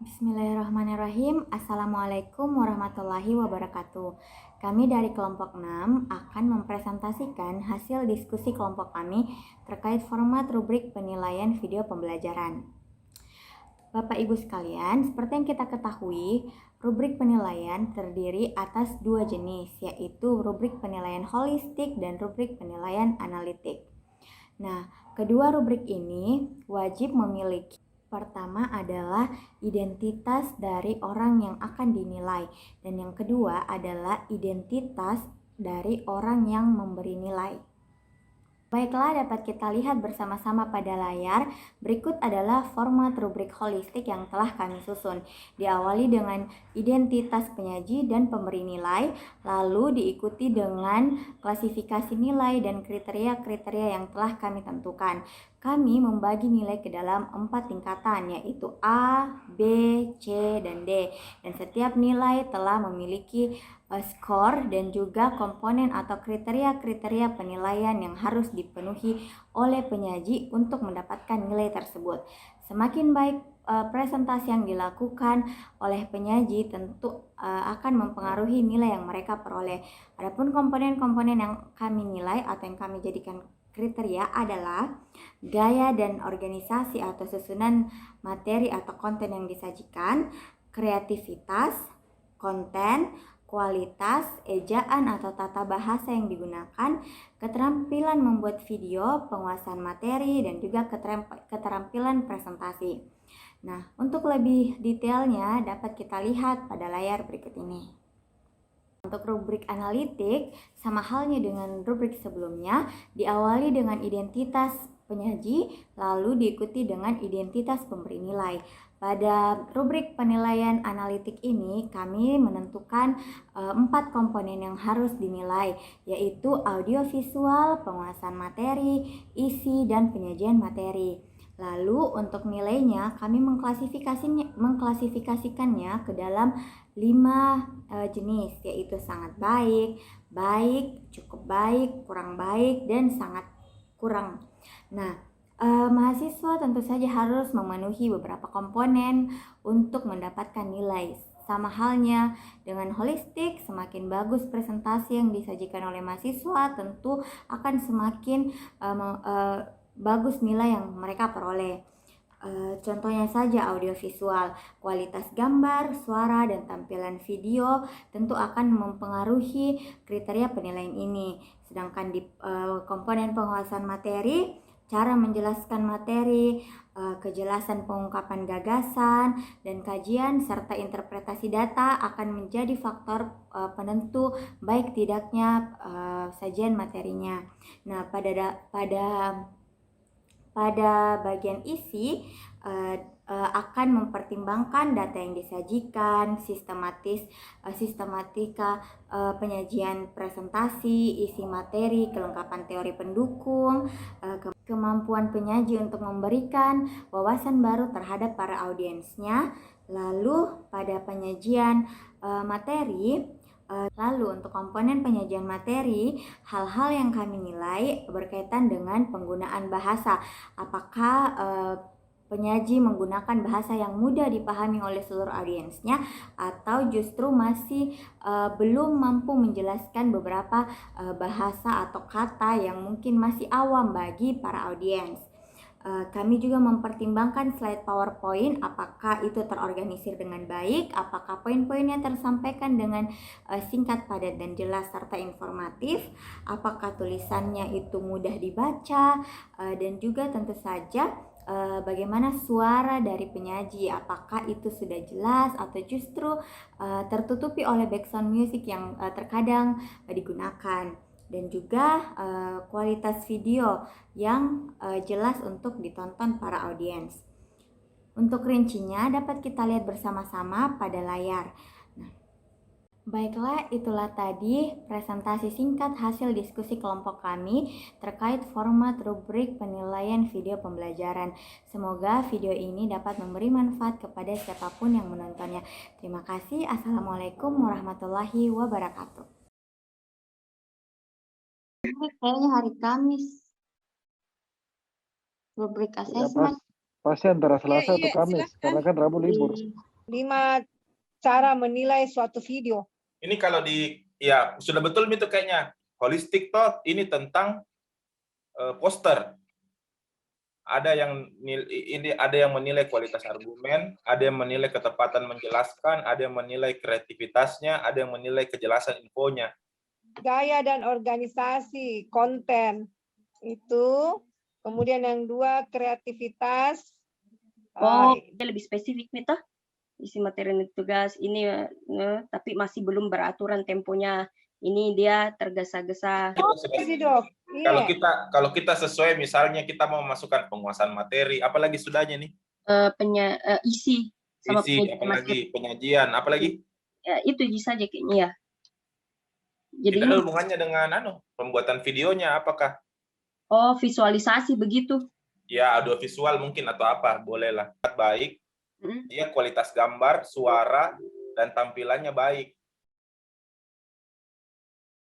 Bismillahirrahmanirrahim. Assalamualaikum warahmatullahi wabarakatuh. Kami dari kelompok 6 akan mempresentasikan hasil diskusi kelompok kami terkait format rubrik penilaian video pembelajaran. Bapak Ibu sekalian, seperti yang kita ketahui, rubrik penilaian terdiri atas dua jenis, yaitu rubrik penilaian holistik dan rubrik penilaian analitik. Nah, kedua rubrik ini wajib memiliki. Pertama adalah identitas dari orang yang akan dinilai, dan yang kedua adalah identitas dari orang yang memberi nilai. Baiklah, dapat kita lihat bersama-sama pada layar. Berikut adalah format rubrik holistik yang telah kami susun. Diawali dengan identitas penyaji dan pemberi nilai, lalu diikuti dengan klasifikasi nilai dan kriteria-kriteria yang telah kami tentukan. Kami membagi nilai ke dalam 4 tingkatan, yaitu A, B, C, dan D. Dan setiap nilai telah memiliki skor dan juga komponen atau kriteria-kriteria penilaian yang harus dipenuhi oleh penyaji untuk mendapatkan nilai tersebut. Semakin baik presentasi yang dilakukan oleh penyaji tentu akan mempengaruhi nilai yang mereka peroleh. Adapun komponen-komponen yang kami nilai atau yang kami jadikan kriteria adalah gaya dan organisasi atau susunan materi atau konten yang disajikan, kreativitas, konten, kualitas, ejaan atau tata bahasa yang digunakan, keterampilan membuat video, penguasaan materi, dan juga keterampilan presentasi. Nah, untuk lebih detailnya dapat kita lihat pada layar berikut ini. Untuk rubrik analitik, sama halnya dengan rubrik sebelumnya, diawali dengan identitas penyaji, lalu diikuti dengan identitas pemberi nilai. Pada rubrik penilaian analitik ini, kami menentukan 4 komponen yang harus dinilai, yaitu audiovisual, penguasaan materi, isi, dan penyajian materi. Lalu untuk nilainya, kami mengklasifikasikannya ke dalam 5 jenis, yaitu sangat baik, baik, cukup baik, kurang baik, dan sangat kurang. Nah, mahasiswa tentu saja harus memenuhi beberapa komponen untuk mendapatkan nilai. Sama halnya dengan holistik, semakin bagus presentasi yang disajikan oleh mahasiswa, tentu akan semakin bagus nilai yang mereka peroleh. Contohnya saja audiovisual, kualitas gambar, suara, dan tampilan video tentu akan mempengaruhi kriteria penilaian ini. Sedangkan di komponen penguasaan materi, cara menjelaskan materi, kejelasan pengungkapan gagasan, dan kajian serta interpretasi data akan menjadi faktor penentu baik tidaknya sajian materinya. Nah, pada bagian isi akan mempertimbangkan data yang disajikan, sistematika penyajian presentasi, isi materi, kelengkapan teori pendukung, kemampuan penyaji untuk memberikan wawasan baru terhadap para audiensnya. Lalu pada penyajian materi, lalu untuk komponen penyajian materi, hal-hal yang kami nilai berkaitan dengan penggunaan bahasa. Apakah penyaji menggunakan bahasa yang mudah dipahami oleh seluruh audiensnya, atau justru masih belum mampu menjelaskan beberapa bahasa atau kata yang mungkin masih awam bagi para audiens. Kami juga mempertimbangkan slide PowerPoint, apakah itu terorganisir dengan baik, apakah poin-poinnya tersampaikan dengan singkat, padat, dan jelas serta informatif, apakah tulisannya itu mudah dibaca, dan juga tentu saja bagaimana suara dari penyaji, apakah itu sudah jelas atau justru tertutupi oleh background music yang terkadang digunakan. Dan juga kualitas video yang jelas untuk ditonton para audiens. Untuk rincinya dapat kita lihat bersama-sama pada layar. Nah, baiklah, itulah tadi presentasi singkat hasil diskusi kelompok kami terkait format rubrik penilaian video pembelajaran. Semoga video ini dapat memberi manfaat kepada siapapun yang menontonnya. Terima kasih. Assalamualaikum warahmatullahi wabarakatuh. Kayaknya hari Kamis. Rubrik Ya, assessment. pasti antara Selasa atau Kamis, karena kan Rabu libur. 5 cara menilai suatu video. Ini kalau ya sudah betul itu kayaknya. Holistic thought ini tentang poster. Ada yang menilai kualitas argumen, ada yang menilai ketepatan menjelaskan, ada yang menilai kreativitasnya, ada yang menilai kejelasan infonya. Gaya dan organisasi konten itu. Kemudian yang 2 kreativitas. Dia lebih spesifik nih toh. Isi materi tugas ini tapi masih belum beraturan temponya. Ini dia tergesa-gesa. Kalau kita sesuai, misalnya kita mau memasukkan penguasaan materi, apalagi sudahnya nih? Isi sama apalagi penyajian, apalagi? Ya, itu saja kayaknya ya. Jadi tidak ada hubungannya dengan pembuatan videonya, apakah? Visualisasi begitu. Ya, audio visual mungkin atau apa, bolehlah. Baik. Dia kualitas gambar, suara, dan tampilannya baik.